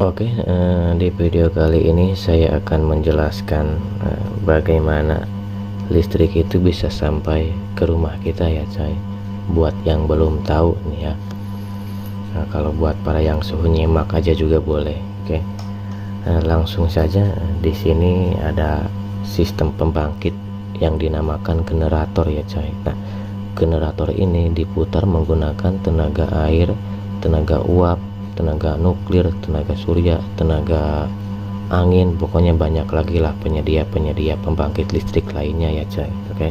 Oke, di video kali ini saya akan menjelaskan bagaimana listrik itu bisa sampai ke rumah kita ya coy. Buat yang belum tahu nih ya. Nah, kalau buat para yang suhu nyimak aja juga boleh. Oke. Langsung saja di sini ada sistem pembangkit yang dinamakan generator ya coy. Nah, generator ini diputar menggunakan tenaga air, tenaga uap, tenaga nuklir, tenaga surya, tenaga angin, pokoknya banyak lagi lah penyedia pembangkit listrik lainnya ya coy. Oke.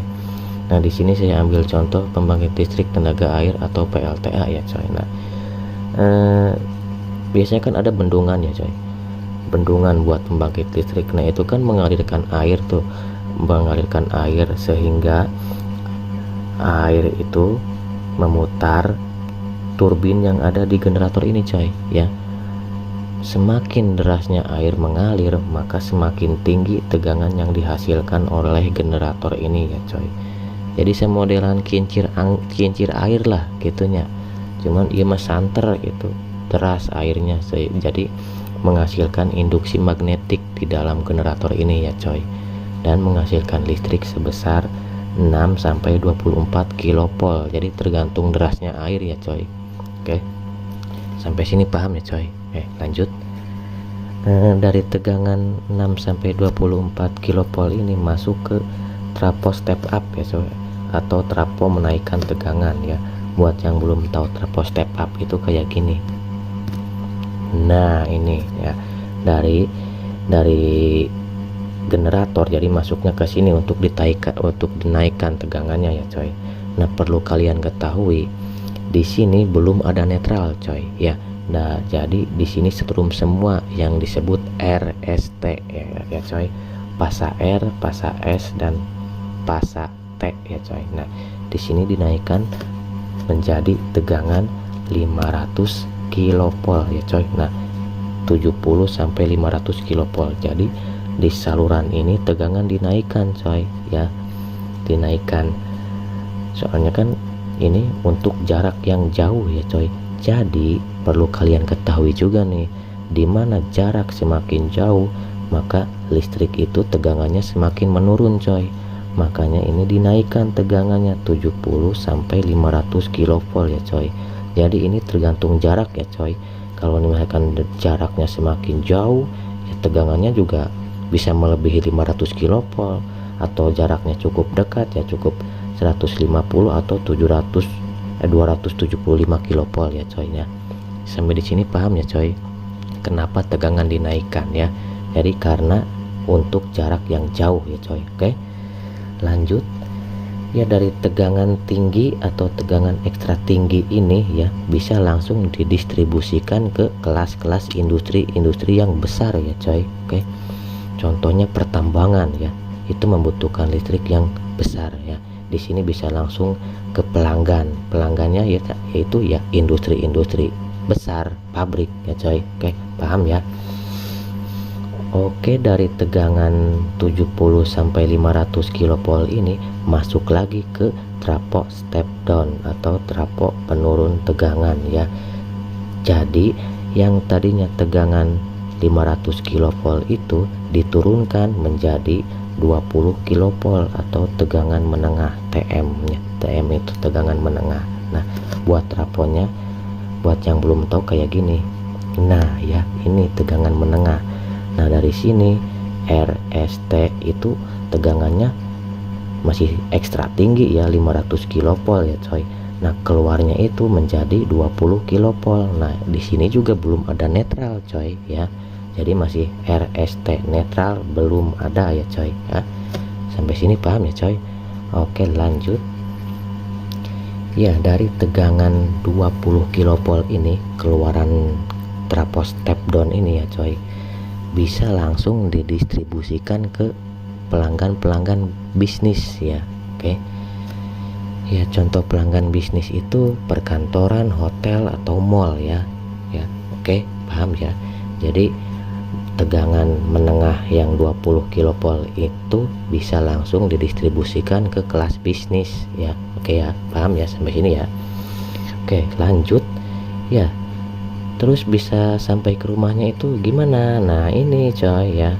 Nah, di sini saya ambil contoh pembangkit listrik tenaga air atau PLTA ya coy. Nah, biasanya kan ada bendungan ya coy. Bendungan buat pembangkit listrik. Nah, itu kan mengalirkan air tuh, mengalirkan air sehingga air itu memutar turbin yang ada di generator ini coy ya. Semakin derasnya air mengalir, maka semakin tinggi tegangan yang dihasilkan oleh generator ini ya coy. Jadi semodelan kincir air lah gitunya, cuman ia mah santer gitu, deras airnya, jadi menghasilkan induksi magnetik di dalam generator ini ya coy, dan menghasilkan listrik sebesar 6-24 kilopol. Jadi tergantung derasnya air ya coy. Oke, sampai sini paham ya coy. Lanjut. Dari tegangan 6-24 kilopol ini masuk ke trafo step up ya coy, atau trafo menaikkan tegangan ya. Buat yang belum tahu, trafo step up itu kayak gini. Nah, ini ya, dari generator, jadi masuknya ke sini untuk dinaikkan tegangannya ya coy. Nah, perlu kalian ketahui di sini belum ada netral coy ya. Nah, jadi di sini setrum semua yang disebut RST ya coy. Pasa R, pasa S, dan pasa T ya coy. Nah, di sini dinaikkan menjadi tegangan 500 kilopol ya coy. Nah, 70-500 kilopol. Jadi di saluran ini tegangan dinaikkan coy ya, dinaikkan, soalnya kan ini untuk jarak yang jauh ya coy. Jadi perlu kalian ketahui juga nih, dimana jarak semakin jauh maka listrik itu tegangannya semakin menurun coy. Makanya ini dinaikkan tegangannya 70-500 kilopol ya coy. Jadi ini tergantung jarak ya coy. Kalau misalkan jaraknya semakin jauh ya tegangannya juga bisa melebihi 500 kilopol, atau jaraknya cukup dekat ya cukup 150 atau 275 kilopol ya coy ya. Sampai di sini paham ya coy kenapa tegangan dinaikkan ya. Jadi karena untuk jarak yang jauh ya coy. Oke, lanjut ya. Dari tegangan tinggi atau tegangan ekstra tinggi ini ya bisa langsung didistribusikan ke kelas-kelas industri yang besar ya coy. Oke, contohnya pertambangan ya, itu membutuhkan listrik yang besar ya. Di sini bisa langsung ke pelanggannya ya, yaitu ya industri besar, pabrik ya coy. Oke, paham ya. Oke, dari tegangan 70-500 kilopol ini masuk lagi ke trafo step down atau trafo penurun tegangan ya. Jadi yang tadinya tegangan 500 kilopol itu diturunkan menjadi 20 kilopol atau tegangan menengah, TM ya. TM itu tegangan menengah. Nah, buat trafonya, buat yang belum tahu kayak gini. Nah ya, ini tegangan menengah. Nah, dari sini RST itu tegangannya masih ekstra tinggi ya, 500 kilopol ya coy. Nah, keluarnya itu menjadi 20 kilopol. Nah, di sini juga belum ada netral coy ya. Jadi masih RST, netral belum ada ya coy ya. Sampai sini paham ya coy. Oke, lanjut ya. Dari tegangan 20 kilopol ini, keluaran trafo step down ini ya coy, bisa langsung didistribusikan ke pelanggan bisnis ya. Oke ya, contoh pelanggan bisnis itu perkantoran, hotel, atau mall ya. Oke, paham ya. Jadi tegangan menengah yang 20 kilopol itu bisa langsung didistribusikan ke kelas bisnis ya. Oke ya, paham ya sampai sini ya. Oke, lanjut ya. Terus bisa sampai ke rumahnya itu gimana? Nah ini coy ya,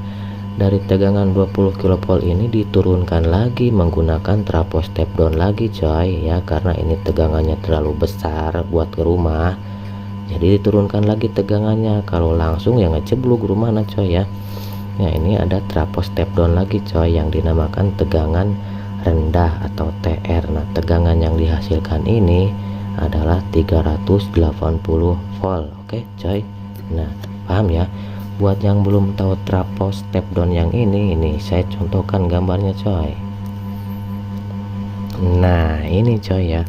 dari tegangan 20 kV ini diturunkan lagi menggunakan trafo step down lagi coy ya, karena ini tegangannya terlalu besar buat ke rumah, jadi diturunkan lagi tegangannya. Kalau langsung ya ngeceblok rumah nah coy ya. Nah ini ada trafo step down lagi coy yang dinamakan tegangan rendah atau TR. Nah tegangan yang dihasilkan ini adalah 380 volt. Oke coy, nah paham ya. Buat yang belum tahu trafo step down yang ini saya contohkan gambarnya coy. Nah ini coy ya,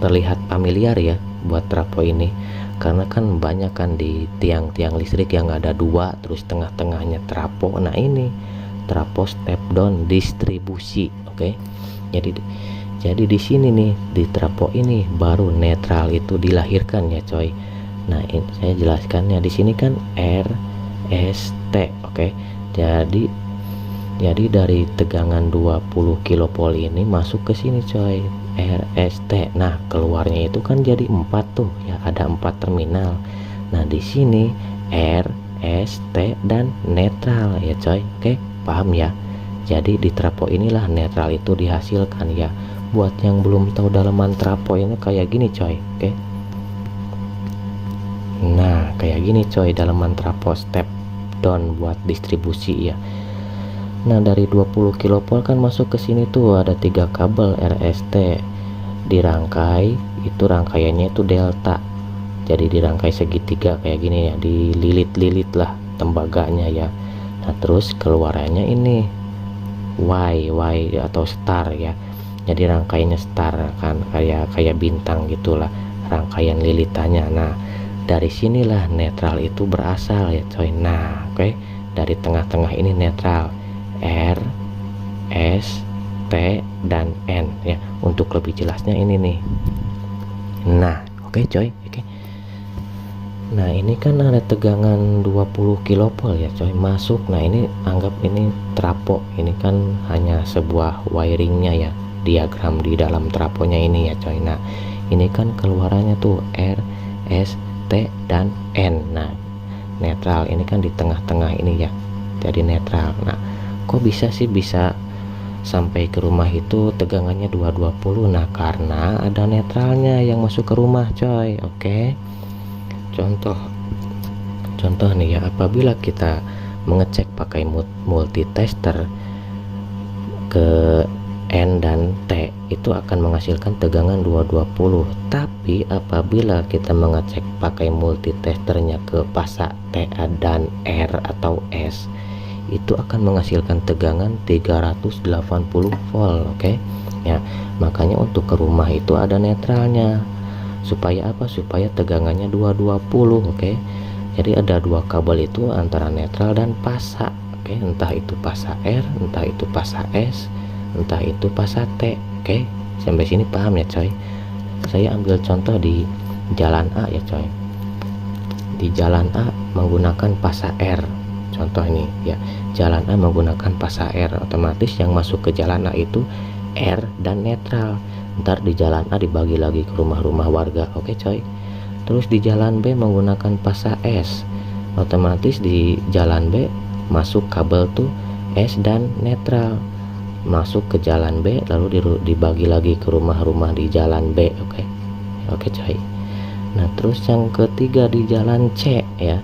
terlihat familiar ya buat trafo ini, karena kan banyak kan di tiang-tiang listrik yang ada dua terus tengah-tengahnya trafo. Nah ini trafo step down distribusi. Oke, jadi di sini nih di trafo ini baru netral itu dilahirkan ya coy. Nah ini saya jelaskannya di sini kan RST. Oke, jadi dari tegangan 20 kV ini masuk ke sini coy, RST. Nah keluarnya itu kan jadi 4 tuh ya, ada 4 terminal. Nah di sini R, S, T dan netral ya coy. Oke, paham ya. Jadi di trafo inilah netral itu dihasilkan ya. Buat yang belum tahu dalaman trafo ini kayak gini coy. Oke, nah kayak gini coy dalaman trafo step down buat distribusi ya. Nah dari 20 kV kan masuk ke sini tuh ada 3 kabel RST dirangkai, itu rangkaiannya itu delta, jadi dirangkai segitiga kayak gini ya, dililit-lilit lah tembaganya ya. Nah terus keluarannya ini Y atau star ya, jadi rangkaiannya star kan, kayak bintang gitulah rangkaian lilitannya. Nah dari sinilah netral itu berasal ya coy. Nah oke, dari tengah-tengah ini netral R, S, T dan N ya. Untuk lebih jelasnya ini nih. Nah oke coy. Oke, nah ini kan ada tegangan 20 kV ya coy masuk. Nah ini anggap ini trafo, ini kan hanya sebuah wiringnya ya, diagram di dalam trafonya ini ya coy. Nah ini kan keluarannya tuh R, S, T dan N. Nah netral ini kan di tengah-tengah ini ya, jadi netral. Nah kok bisa sih bisa sampai ke rumah itu tegangannya 220? Nah karena ada netralnya yang masuk ke rumah coy. Oke, contoh nih ya, apabila kita mengecek pakai multitester ke N dan T itu akan menghasilkan tegangan 220. Tapi apabila kita mengecek pakai multitesternya ke fasa T dan R atau S, itu akan menghasilkan tegangan 380 volt. Oke ya, makanya untuk ke rumah itu ada netralnya. Supaya apa? Supaya tegangannya 220. Oke, jadi ada dua kabel itu antara netral dan fasa. Oke, entah itu fasa R, entah itu fasa S, entah itu fasa T. Oke, sampai sini paham ya coy. Saya ambil contoh di jalan A ya coy. Di jalan A menggunakan fasa R. Contoh ini ya, jalan A menggunakan fasa R, otomatis yang masuk ke jalan A itu R dan netral. Ntar di jalan A dibagi lagi ke rumah-rumah warga. Oke coy. Terus di jalan B menggunakan fasa S, otomatis di jalan B masuk kabel tuh S dan netral, masuk ke jalan B lalu dibagi lagi ke rumah-rumah di jalan B. Oke coy. Nah terus yang ketiga di jalan C ya,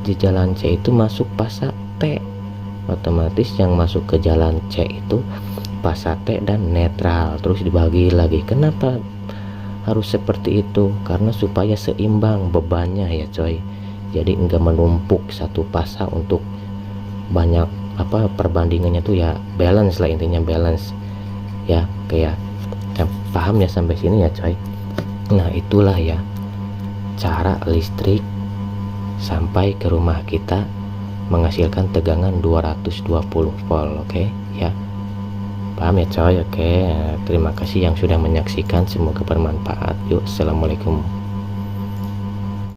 di jalan C itu masuk fasa T, otomatis yang masuk ke jalan C itu fasa T dan netral, terus dibagi lagi. Kenapa harus seperti itu? Karena supaya seimbang bebannya ya coy, jadi enggak menumpuk satu fasa untuk banyak perbandingannya tuh ya, balance lah intinya, balance ya. Kayak paham ya sampai sini ya coy. Nah itulah ya cara listrik sampai ke rumah kita menghasilkan tegangan 220 volt. Oke ya, paham ya coy. Oke, terima kasih yang sudah menyaksikan, semoga bermanfaat. Yuk, assalamualaikum.